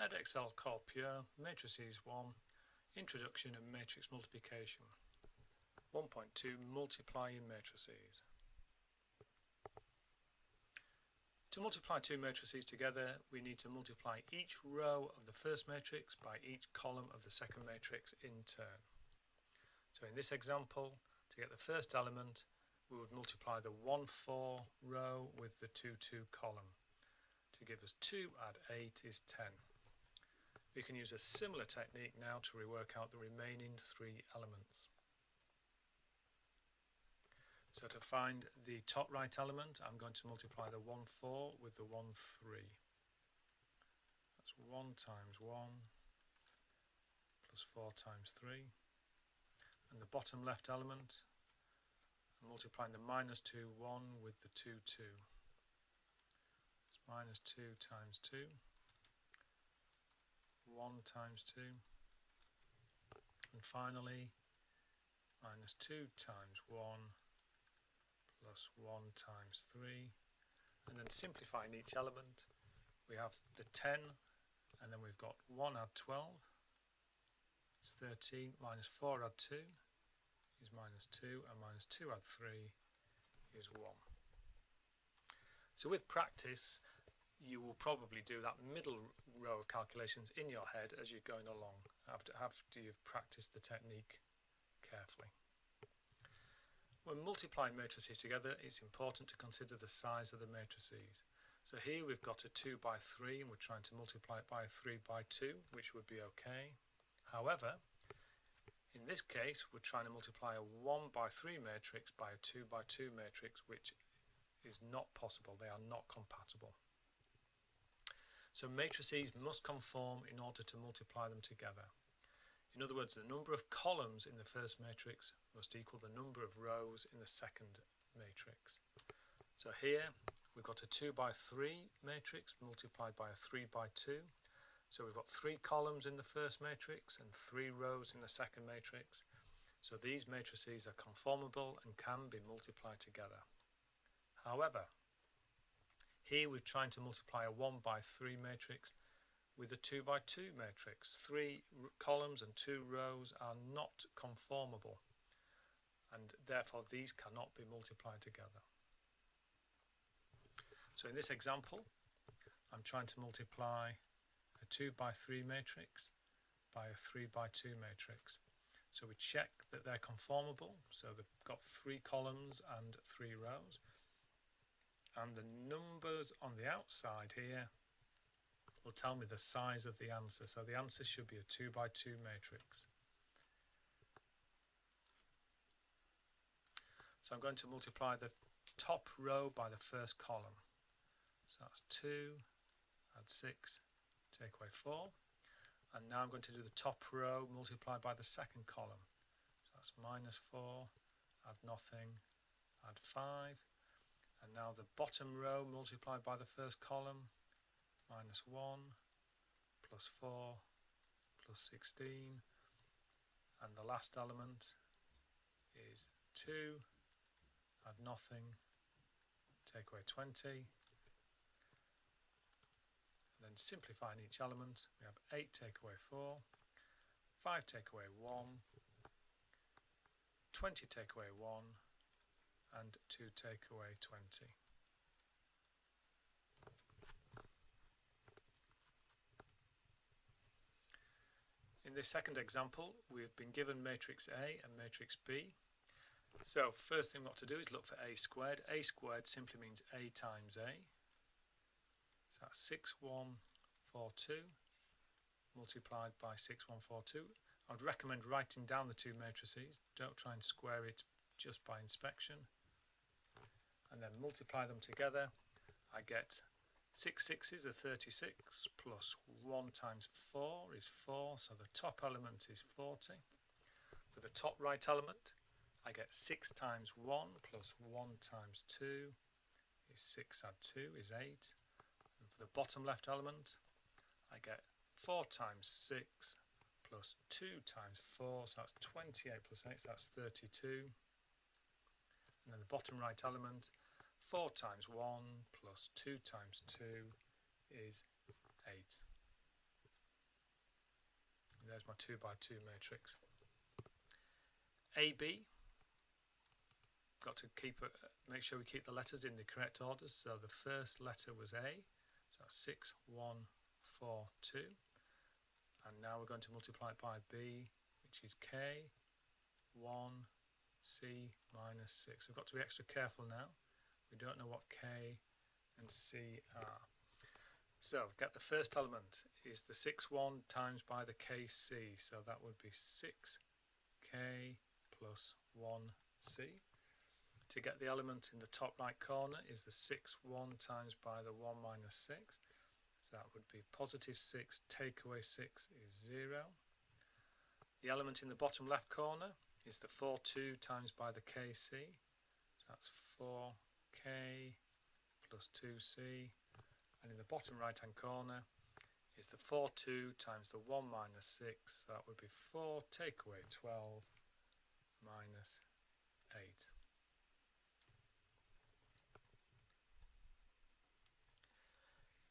EDX Core Pure, Matrices 1, Introduction and Matrix Multiplication. 1.2 Multiplying Matrices. To multiply two matrices together, we need to multiply each row of the first matrix by each column of the second matrix in turn. So in this example, to get the first element, we would multiply the 1, 4 row with the 2, 2 column. To give us 2 add 8 is 10. We can use a similar technique now to rework out the remaining 3 elements. So to find the top right element, I'm going to multiply the 1, 4 with the 1, 3. That's 1 times 1 plus 4 times 3. And the bottom left element, I'm multiplying the minus 2, 1 with the 2, 2. It's minus 2 times 2. 1 times 2. And finally, minus 2 times 1 plus 1 times 3, and then simplifying each element, we have the 10, and then we've got 1 add 12, it's 13, minus 4 add 2 is minus 2, and minus 2 add 3 is 1. So with practice, you will probably do that middle row of calculations in your head as you're going along, after you've practiced the technique carefully. When multiplying matrices together, it's important to consider the size of the matrices. So here we've got a 2 by 3 and we're trying to multiply it by a 3 by 2, which would be okay. However, in this case we're trying to multiply a 1 by 3 matrix by a 2 by 2 matrix, which is not possible. They are not compatible. So matrices must conform in order to multiply them together. In other words, the number of columns in the first matrix must equal the number of rows in the second matrix. So here we've got a 2 by 3 matrix multiplied by a 3 by 2. So we've got 3 columns in the first matrix and 3 rows in the second matrix. So these matrices are conformable and can be multiplied together. However, here we're trying to multiply a 1 by 3 matrix with a 2 by 2 matrix. 3 columns and 2 rows are not conformable, and therefore these cannot be multiplied together. So in this example, I'm trying to multiply a 2 by 3 matrix by a 3 by 2 matrix. So we check that they're conformable, so they've got 3 columns and 3 rows, and the numbers on the outside here will tell me the size of the answer. So the answer should be a 2 by 2 matrix. So I'm going to multiply the top row by the first column. So that's 2, add 6, take away 4. And now I'm going to do the top row multiplied by the second column. So that's minus 4, add nothing, add 5. And now the bottom row multiplied by the first column, minus 1, plus 4, plus 16, and the last element is 2, add nothing, take away 20, and then simplifying each element, we have 8 take away 4, 5 take away 1, 20 take away 1, and 2 take away 20. In this second example, we've been given matrix A and matrix B. So first thing we've got to do is look for A squared. A squared simply means A times A. So that's 6142 multiplied by 6142. I would recommend writing down the two matrices. Don't try and square it just by inspection. And then multiply them together. I get 6 sixes are 36, plus 1 times 4 is 4, so the top element is 40. For the top right element, I get 6 times 1 plus 1 times 2 is 6, add 2 is 8. And for the bottom left element, I get 4 times 6 plus 2 times 4, so that's 28 plus 8, so that's 32. And then the bottom right element, 4 times 1 plus 2 times 2 is 8. there's my 2 by 2 matrix. AB, got to make sure we keep the letters in the correct orders. So the first letter was A, so that's 6, 1, 4, 2. And now we're going to multiply it by B, which is K, 1, C, minus 6. We've got to be extra careful now. We don't know what K and C are. So get the first element is the 6, 1 times by the KC. So that would be 6K plus 1C. To get the element in the top right corner is the 6, 1 times by the 1 minus 6. So that would be positive 6, take away 6 is 0. The element in the bottom left corner is the 4, 2 times by the KC. So that's 4K plus 2C. And in the bottom right hand corner is the 4, 2 times the 1 minus 6. So that would be 4, take away 12 minus 8.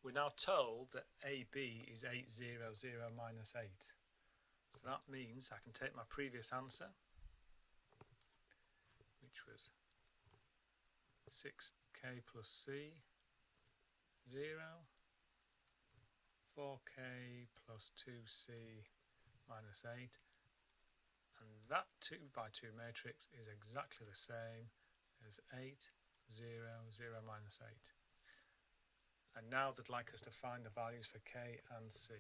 We're now told that AB is 800 minus 8. So that means I can take my previous answer, which was 6K plus C, 0, 4K plus 2C minus 8, and that 2 by 2 matrix is exactly the same as 8, 0, 0 minus 8. And now they'd like us to find the values for K and C.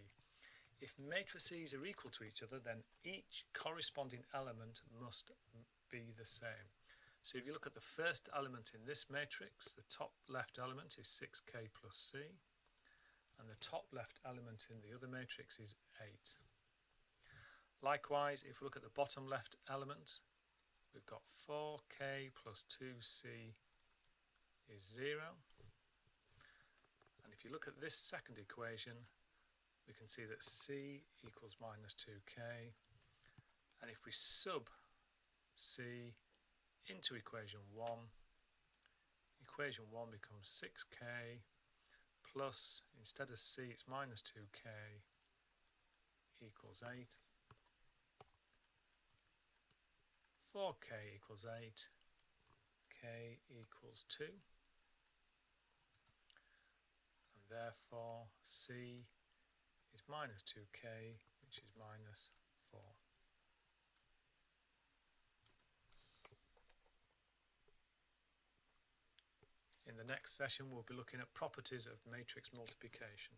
If matrices are equal to each other, then each corresponding element must be the same. So if you look at the first element in this matrix, the top left element is 6K plus C, and the top left element in the other matrix is 8. Likewise, if we look at the bottom left element, we've got 4K plus 2C is 0. And if you look at this second equation, we can see that C equals minus 2K. And if we sub C into equation 1 becomes 6K plus, instead of C it's minus 2K equals 8. 4K equals 8, K equals 2. And therefore C is minus 2K, which is minus 4. In the next session we'll be looking at properties of matrix multiplication.